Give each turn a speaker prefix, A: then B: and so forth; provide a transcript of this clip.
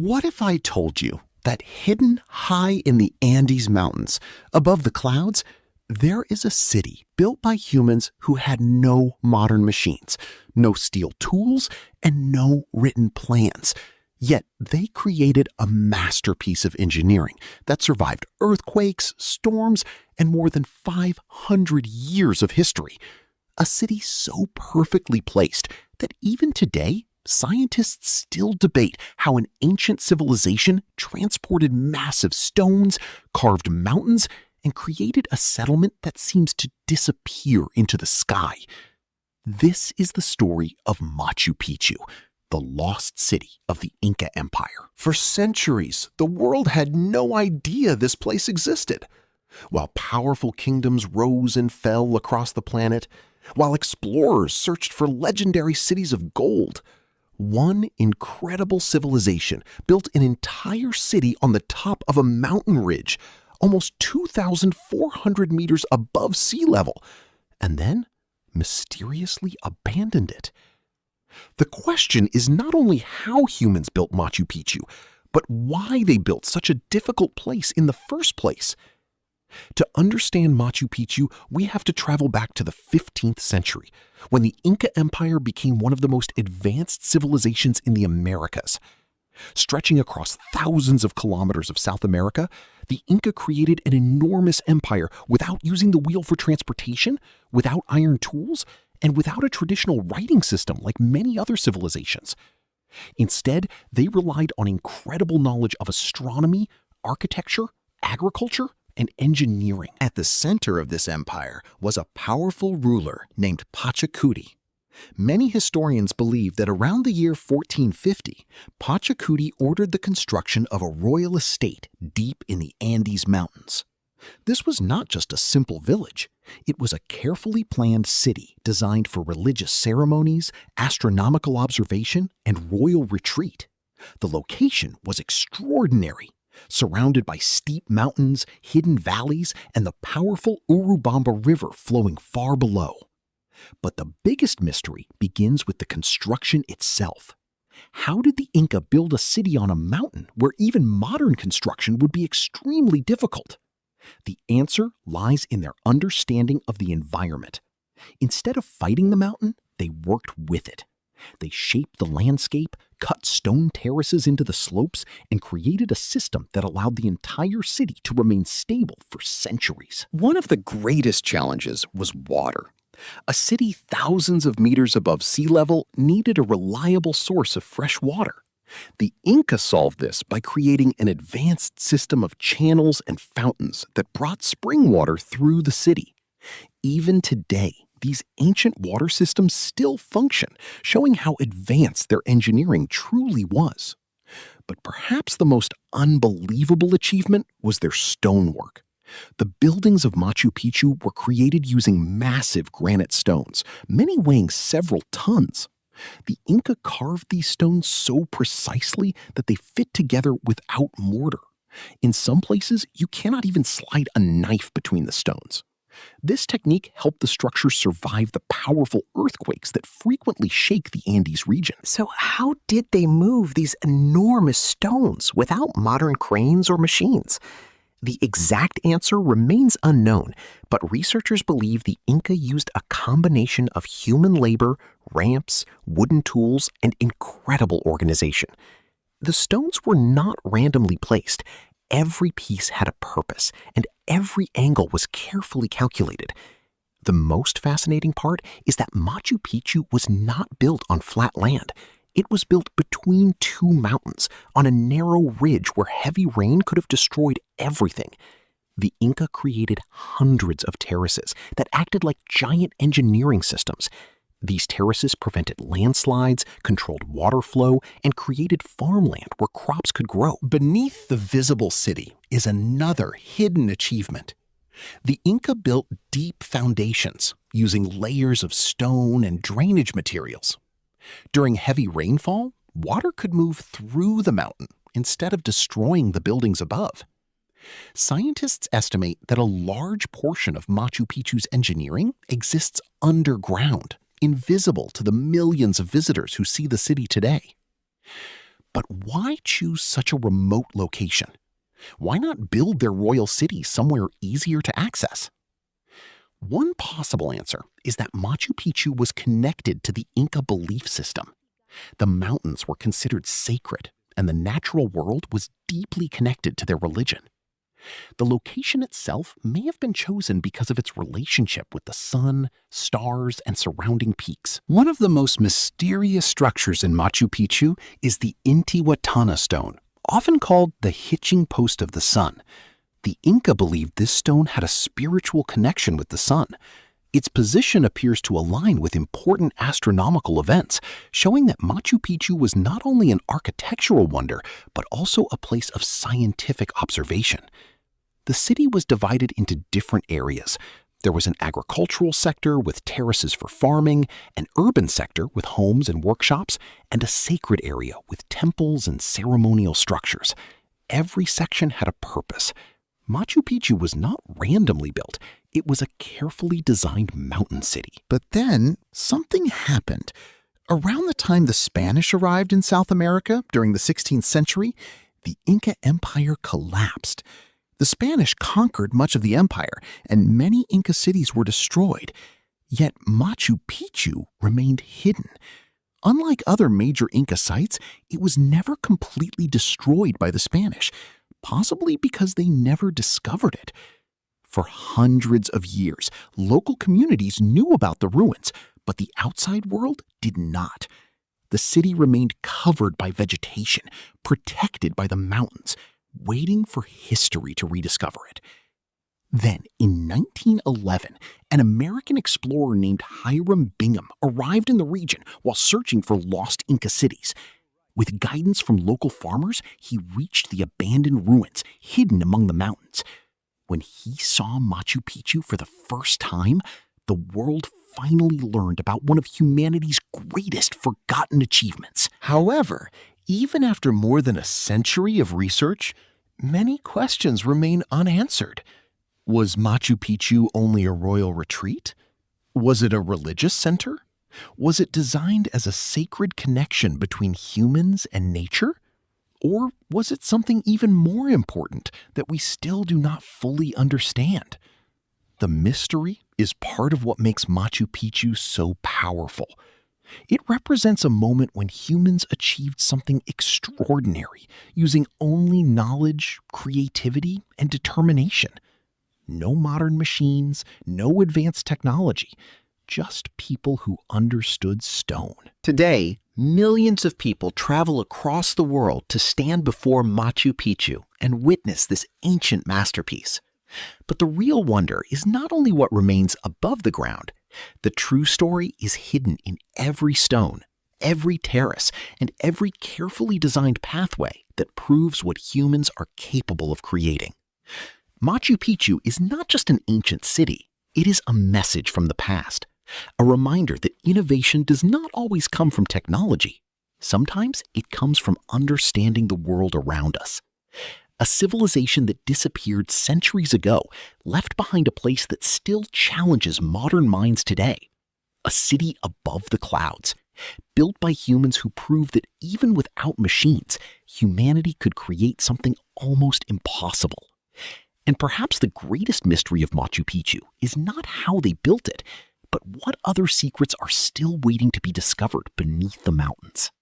A: What if I told you that hidden high in the Andes Mountains, above the clouds, there is a city built by humans who had no modern machines, no steel tools, and no written plans. Yet they created a masterpiece of engineering that survived earthquakes, storms, and more than 500 years of history. A city so perfectly placed that even today, scientists still debate how an ancient civilization transported massive stones, carved mountains, and created a settlement that seems to disappear into the sky. This is the story of Machu Picchu, the lost city of the Inca Empire. For centuries, the world had no idea this place existed. While powerful kingdoms rose and fell across the planet, while explorers searched for legendary cities of gold, one incredible civilization built an entire city on the top of a mountain ridge, almost 2,400 meters above sea level, and then mysteriously abandoned it. The question is not only how humans built Machu Picchu, but why they built such a difficult place in the first place. To understand Machu Picchu, we have to travel back to the 15th century, when the Inca Empire became one of the most advanced civilizations in the Americas. Stretching across thousands of kilometers of South America, the Inca created an enormous empire without using the wheel for transportation, without iron tools, and without a traditional writing system like many other civilizations. Instead, they relied on incredible knowledge of astronomy, architecture, agriculture, and engineering. At the center of this empire was a powerful ruler named Pachacuti. Many historians believe that around the year 1450, Pachacuti ordered the construction of a royal estate deep in the Andes Mountains. This was not just a simple village. It was a carefully planned city designed for religious ceremonies, astronomical observation, and royal retreat. The location was extraordinary, surrounded by steep mountains, hidden valleys, and the powerful Urubamba River flowing far below. But the biggest mystery begins with the construction itself. How did the Inca build a city on a mountain where even modern construction would be extremely difficult? The answer lies in their understanding of the environment. Instead of fighting the mountain, they worked with it. They shaped the landscape, cut stone terraces into the slopes, and created a system that allowed the entire city to remain stable for centuries. One of the greatest challenges was water. A city thousands of meters above sea level needed a reliable source of fresh water. The Inca solved this by creating an advanced system of channels and fountains that brought spring water through the city. Even today, these ancient water systems still function, showing how advanced their engineering truly was. But perhaps the most unbelievable achievement was their stonework. The buildings of Machu Picchu were created using massive granite stones, many weighing several tons. The Inca carved these stones so precisely that they fit together without mortar. In some places, you cannot even slide a knife between the stones. This technique helped the structure survive the powerful earthquakes that frequently shake the Andes region.
B: So how did they move these enormous stones without modern cranes or machines? The exact answer remains unknown, but researchers believe the Inca used a combination of human labor, ramps, wooden tools, and incredible organization. The stones were not randomly placed. Every piece had a purpose, and every angle was carefully calculated. The most fascinating part is that Machu Picchu was not built on flat land. It was built between two mountains, on a narrow ridge where heavy rain could have destroyed everything. The Inca created hundreds of terraces that acted like giant engineering systems. These terraces prevented landslides, controlled water flow, and created farmland where crops could grow. Beneath the visible city is another hidden achievement. The Inca built deep foundations using layers of stone and drainage materials. During heavy rainfall, water could move through the mountain instead of destroying the buildings above. Scientists estimate that a large portion of Machu Picchu's engineering exists underground, invisible to the millions of visitors who see the city today.
A: But why choose such a remote location? Why not build their royal city somewhere easier to access? One possible answer is that Machu Picchu was connected to the Inca belief system. The mountains were considered sacred, and the natural world was deeply connected to their religion. The location itself may have been chosen because of its relationship with the sun, stars, and surrounding peaks.
C: One of the most mysterious structures in Machu Picchu is the Intihuatana stone, often called the hitching post of the sun. The Inca believed this stone had a spiritual connection with the sun. Its position appears to align with important astronomical events, showing that Machu Picchu was not only an architectural wonder, but also a place of scientific observation. The city was divided into different areas. There was an agricultural sector with terraces for farming, an urban sector with homes and workshops, and a sacred area with temples and ceremonial structures. Every section had a purpose. Machu Picchu was not randomly built. It was a carefully designed mountain city.
A: But then something happened. Around the time the Spanish arrived in South America during the 16th century, the Inca Empire collapsed. The Spanish conquered much of the empire, and many Inca cities were destroyed. Yet Machu Picchu remained hidden. Unlike other major Inca sites, it was never completely destroyed by the Spanish, possibly because they never discovered it. For hundreds of years, local communities knew about the ruins, but the outside world did not. The city remained covered by vegetation, protected by the mountains, waiting for history to rediscover it. Then, in 1911, an American explorer named Hiram Bingham arrived in the region while searching for lost Inca cities. With guidance from local farmers, he reached the abandoned ruins hidden among the mountains. When he saw Machu Picchu for the first time, the world finally learned about one of humanity's greatest forgotten achievements.
C: However, even after more than a century of research, many questions remain unanswered. Was Machu Picchu only a royal retreat? Was it a religious center? Was it designed as a sacred connection between humans and nature? Or was it something even more important that we still do not fully understand? The mystery is part of what makes Machu Picchu so powerful. It represents a moment when humans achieved something extraordinary, using only knowledge, creativity, and determination. No modern machines, no advanced technology, just people who understood stone.
B: Today, millions of people travel across the world to stand before Machu Picchu and witness this ancient masterpiece. But the real wonder is not only what remains above the ground. The true story is hidden in every stone, every terrace, and every carefully designed pathway that proves what humans are capable of creating. Machu Picchu is not just an ancient city. It is a message from the past, a reminder that innovation does not always come from technology. Sometimes it comes from understanding the world around us. A civilization that disappeared centuries ago left behind a place that still challenges modern minds today. A city above the clouds, built by humans who proved that even without machines, humanity could create something almost impossible. And perhaps the greatest mystery of Machu Picchu is not how they built it, but what other secrets are still waiting to be discovered beneath the mountains.